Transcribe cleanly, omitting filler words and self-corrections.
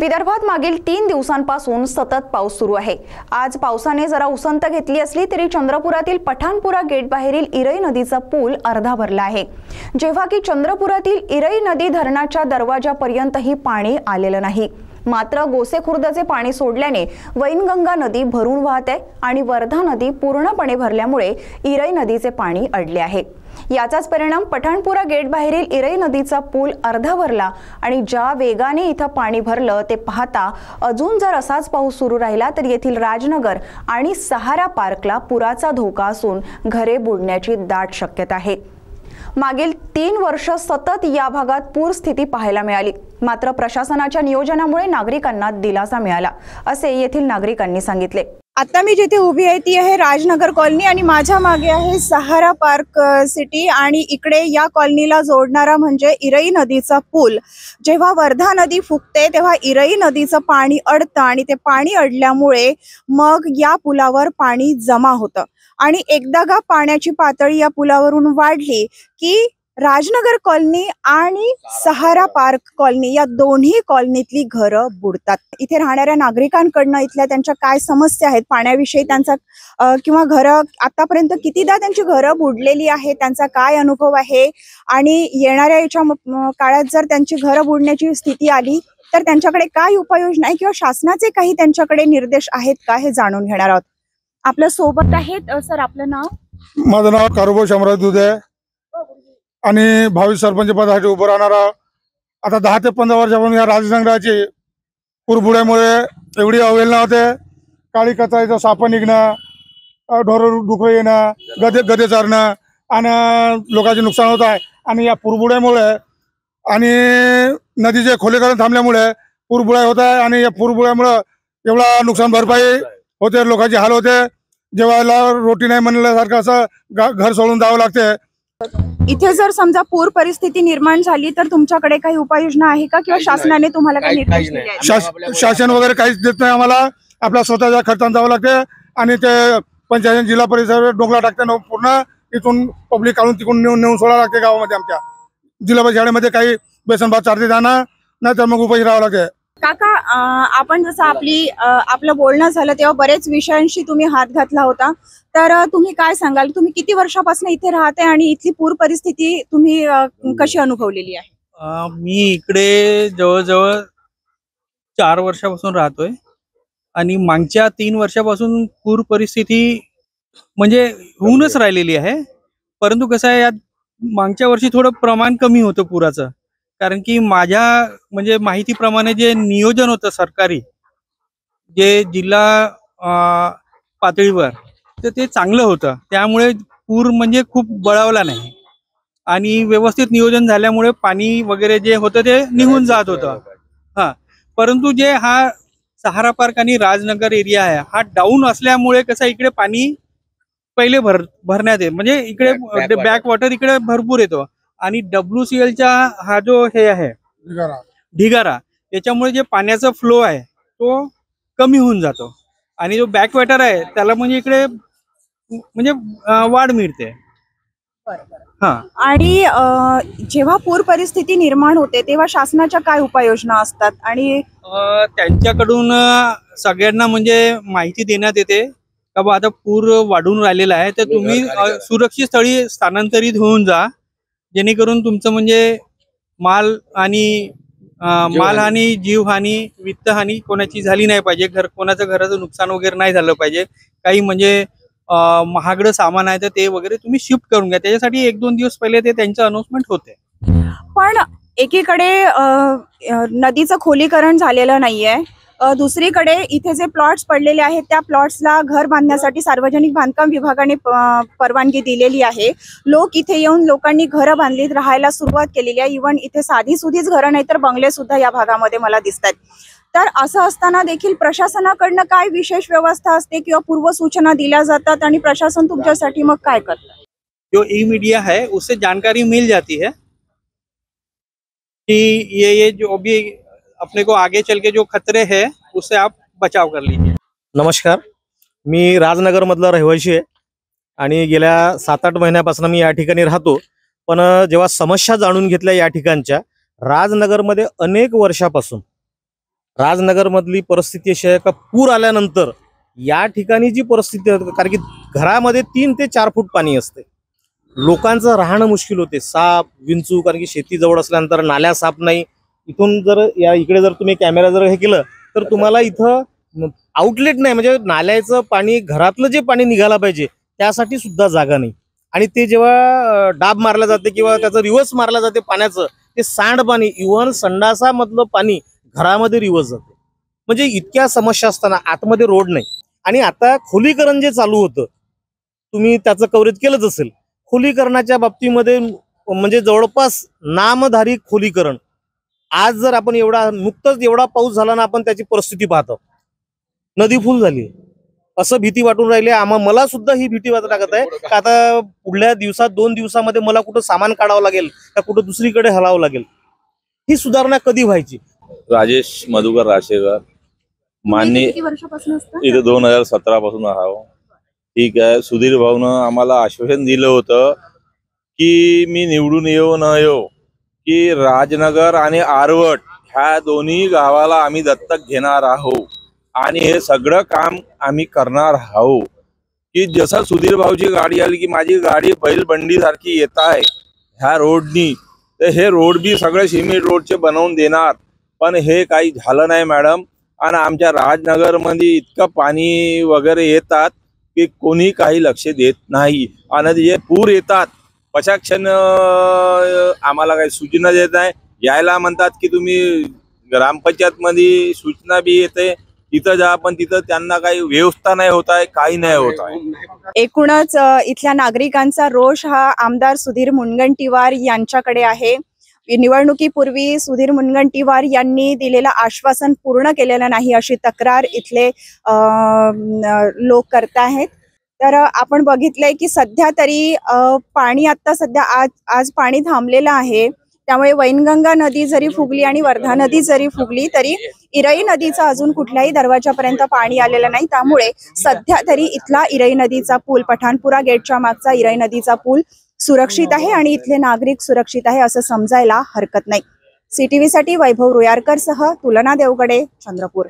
विदर्भात मागील 3 दिवसांपासून सतत पाऊस सुरू आहे। आज पावसाने जरा उसंत घेतली असली तरी चंद्रपुरातील पठाणपुरा गेट बाहेरील इरई नदीचा पूल अर्धा भरला आहे, जेव्हा की चंद्रपुरातील इरई नदी धरणाच्या दरवाजापर्यंतही पाणी आलेलं नाही। मात्र गोसेखुर्दचे पाणी सोडल्याने वैनगंगा नदी भरून वाहते आणि वर्धा नदी पूर्णपणे भरल्यामुळे इरई नदीचे पाणी अडले आहे। याचाच परिणाम पठाणपुरा गेट बाहेरील इरई नदीचा पूल अर्धा भरला आणि ज्या वेगाने इथं पाणी भरलं ते पाहता अजून जर असाच पाऊस सुरू राहिला तर येथील राजनगर आणि सहारा पार्कला पुराचा धोका असून घरे बुडण्याची दाट शक्यता आहे। मागील 3 वर्ष सतत या भागात पूर स्थिती पाहायला मिळाली, मात्र प्रशासनाच्या नियोजनामुळे नागरिकांना दिलासा मिळाला, असे येथील नागरिकांनी सांगितले। आता मी जिथे उभी आहे ती आहे राजनगर कॉलनी आणि माझ्या मागे आहे सहारा पार्क सिटी आणि इकडे या कॉलनीला जोडणारा म्हणजे इरई नदीचा पूल। जेव्हा वर्धा नदी फुगते तेव्हा इरई नदीचं पाणी अडतं आणि ते पाणी अडल्यामुळे मग या पुलावर पाणी जमा होतं आणि एकदा का पाण्याची पातळी या पुलावरून वाढली की राजनगर कॉलनी आणि सहारा पार्क कॉलनी या दोन्ही कॉलनीतली घरं बुडतात। इथे राहणाऱ्या नागरिकांकडनं इथल्या त्यांच्या काय समस्या आहेत पाण्याविषयी, त्यांचा किंवा घरं आतापर्यंत कितीदा त्यांची घरं बुडलेली आहेत, त्यांचा काय अनुभव आहे आणि येणाऱ्या याच्या काळात जर त्यांची घरं बुडण्याची स्थिती आली तर त्यांच्याकडे काय उपाययोजना आहे किंवा शासनाचे काही त्यांच्याकडे निर्देश आहेत का, हे जाणून घेणार आहोत। आपल्या सोबत आहेत सर, आपलं नाव? माझं नाव कारुबा शामराव दुधे आणि भावी सरपंच पदासाठी उभं राहणारा आता 10 ते 15 वर्षापासून या राजनगराची पुरबुड्यामुळे एवढी अवहेलना होते। काळी कचऱ्याचं साप निघणं, ढोरं डुकरं येणं, गदे चरणं आणि लोकांचे नुकसान होत आहे। आणि या पुरबुड्यामुळे आणि नदीचे खोलीकरण थांबल्यामुळे पुरबुड्या होत आहे आणि या पुरबुड्यामुळे एवढा नुकसान भरपाई होते, लोकांचे हाल होते। जेवायला रोटी नाही म्हणल्यासारखं असं घर सोडून जावं लागते। इथे जर समजा पूर परिस्थिती निर्माण झाली तर तुमच्याकडे काही उपाययोजना आहे का किंवा शासनाने तुम्हाला काही निर्देश दिले आहेत? शासन वगैरे काहीच देत नाही आम्हाला, आपल्या स्वतःच्या खर्चाने जावं लागते आणि ते पंचायत जिल्हा परिषद डोंगला टाकते, पूर्ण इथून पब्लिक काढून तिकडून नेऊन सोडावं लागते गावामध्ये। आमच्या जिल्हा परिषद शाळेमध्ये काही बेसन भात चारते जाणार नाही तर मग उपाशी राहावं लागते। काका, आपण जसं आपलं बोलणं झालं तेव्हा बरेच विषयांशी तुम्ही हात घातला होता, तर तुम्ही काय सांगाल? तुम्ही किती वर्षापासून इथे राहते आणि इथली पूर परिस्थिती तुम्ही कशी अनुभवलेली आहे? मी इकडे जवळजवळ 4 वर्षापासून राहतोय आणि मागच्या 3 वर्षापासून पूर परिस्थिती म्हणजे होऊनच राहिलेली आहे। परंतु कसं आहे, यात मागच्या वर्षी थोडं प्रमाण कमी होतं पुराचं, कारण की माझ्या म्हणजे माहितीप्रमाणे जे नियोजन होतं सरकारी, जे जिल्हा पातळीवर, तर ते चांगलं होतं। त्यामुळे पूर म्हणजे खूप बळावला नाही आणि व्यवस्थित नियोजन झाल्यामुळे पाणी वगैरे जे होतं ते निघून जात होतं। परंतु जे हा सहारा पार्क आणि राजनगर एरिया आहे हा डाऊन असल्यामुळे कसं इकडे पाणी पहिले भरण्यात येते, म्हणजे इकडे बॅक वॉटर इकडे भरपूर येतो आणि WCLचा हा जो हे आहे ढिगारा, त्याच्यामुळे जे पाण्याचा फ्लो आहे तो कमी होऊन जातो आणि जो बॅक वॉटर आहे त्याला म्हणजे इकडे म्हणजे वाढ मिळते। आणि जेव्हा पूर परिस्थिती निर्माण होते तेव्हा शासनाच्या काय उपाययोजना असतात? आणि त्यांच्याकडून सगळ्यांना म्हणजे माहिती देण्यात येते का बा आता पूर वाढून राहिलेला आहे तर तुम्ही सुरक्षित स्थळी स्थानांतरित होऊन जा, जेणेकरून तुमचं म्हणजे मालहानी, जीवहानी, वित्तहानी कोणाची झाली नाही पाहिजे, कोणाचं घराचं नुकसान वगैरे नाही झालं पाहिजे। काही म्हणजे महागडं सामान आहे तर ते वगैरे तुम्ही शिफ्ट करून घ्या, त्याच्यासाठी 1-2 दिवस पहिले ते त्यांचं अनाउन्समेंट होते। पण एकीकडे नदीचं खोलीकरण झालेलं नाहीये, दुसरीकडे इथे जे प्लॉट्स पडलेले आहेत त्या प्लॉट्सला घर बांधण्यासाठी सार्वजनिक बांधकाम विभागाने परवानगी दिलेली आहे। लोक इथे येऊन लोकांनी घरं बांधली, राहायला सुरुवात केलेली आहे। इव्हन इथे साधी सुधीच घरं नाही तर बंगले सुद्धा या भागामध्ये मला दिसतात। तर असं असताना देखील प्रशासनाकडनं काय विशेष व्यवस्था असते किंवा पूर्वसूचना दिल्या जातात आणि प्रशासन तुमच्यासाठी मग काय करतं? जो ई-मीडिया है उससे जानकारी मिल जाती है कि ये जो भी अपने को आगे चल के जो खतरे हैं उससे आप बचाव कर लीजिए। नमस्कार, मी राजनगर मधला रहिवासी आहे आणि गेल्या 7-8 महिन्यापासून मी या ठिकाणी राहतो। पण जेव्हा समस्या जाणून घेतल्या या ठिकाणच्या, राजनगरमध्ये अनेक वर्षापासून राजनगर मधली परिस्थिती अशी आहे का पूर आल्यानंतर या ठिकाणी जी परिस्थिती आहे, कारण की घरामध्ये 3 ते 4 फूट पाणी असते, लोकांचं राहणं मुश्किल होते, साप विंचू, कारण की शेती जवळ असल्यानंतर नाल्या साफ नाही. इथून जर या इकडे जर तुम्ही कॅमेरा जर हे केलं तर तुम्हाला इथं आउटलेट नाही, म्हणजे नाल्याचं पाणी, घरातलं जे पाणी निघायला पाहिजे त्यासाठी सुद्धा जागा नाही. आणि ते जेव्हा डाब मारला जाते किंवा त्याचं रिव्हर्स मारला जाते पाण्याचं, ते सांडपाणी, इव्हन संडासामधलं पाणी घरामध्ये रिव्हर्स जाते. म्हणजे इतक्या समस्या असताना आतमध्ये रोड नाही. आणि आता खोलीकरण जे चालू होतं, तुम्ही त्याचं कव्हरेज केलंच असेल, खोलीकरणाच्या बाबतीमध्ये म्हणजे जवळपास नामधारी खोलीकरण. आज जर आपण नुकतंच एवढा पाऊस झाला ना, आपण त्याची परिस्थिती पाहतो, नदी फुल झाली, असं भीती वाटून राहिली. मला सुद्धा ही भीती वाटत आहे का आता पुढल्या दिवसात 2 दिवसामध्ये मला कुठं सामान काढावं लागेल का कुठं दुसरीकडे हलावं लागेल. ही सुधारणा कधी व्हायची? राजेश मधुकर राशेकर, माननीय इथे 2017 पासून आहो. ठीक आहे, सुधीर भाऊनं आम्हाला आश्वासन दिलं होतं की मी निवडून येऊ न येऊ की राजनगर आणि आरवट ह्या दोन्ही गावाला आम्ही दत्तक घेणार आहोत आणि हे सगळं काम आम्ही करणार आहोत. की जसं सुधीर भाऊची गाडी आली की माझी गाडी बैलबंडी सारखी येत आहे ह्या रोडनी, तर हे रोड बी सगळे सिमेंट रोडचे बनवून देणार. पण हे काही झालं नाही मॅडम. आणि आमच्या राजनगरमध्ये इतकं पाणी वगैरे येतात की कोणी काही लक्ष देत नाही. आणि जे पूर येतात प्रशासन आम्हाला काही सूचना देत नाही. यायला म्हणतात की तुम्ही ग्रामपंचायत मध्ये सूचना बी येते, तिथं जा, पण तिथं त्यांना काही व्यवस्था नाही होत आहे, काही नाही होत आहे. एकूणच इथल्या नागरिकांचा रोष हा आमदार सुधीर मुनगंटीवार यांच्याकडे आहे. निवडणुकीपूर्वी सुधीर मुनगंटीवार यांनी दिलेलं आश्वासन पूर्ण केलेलं नाही अशी तक्रार इथले लोक करत आहेत. तर आपण बघितलंय की सध्या तरी पाणी आता सध्या आज पाणी थांबलेलं आहे. त्यामुळे वैनगंगा नदी जरी फुगली आणि वर्धा नदी जरी फुगली तरी इरई नदीचा अजून कुठल्याही दरवाजापर्यंत पाणी आलेलं नाही. त्यामुळे सध्या तरी इथला इरई नदीचा पूल, पठाणपुरा गेटच्या मागचा इरई नदीचा पूल सुरक्षित आहे आणि इथले नागरिक सुरक्षित आहे असं समजायला हरकत नाही. CTV साठी वैभव रुयारकर सह तुलना देवगडे, चंद्रपूर.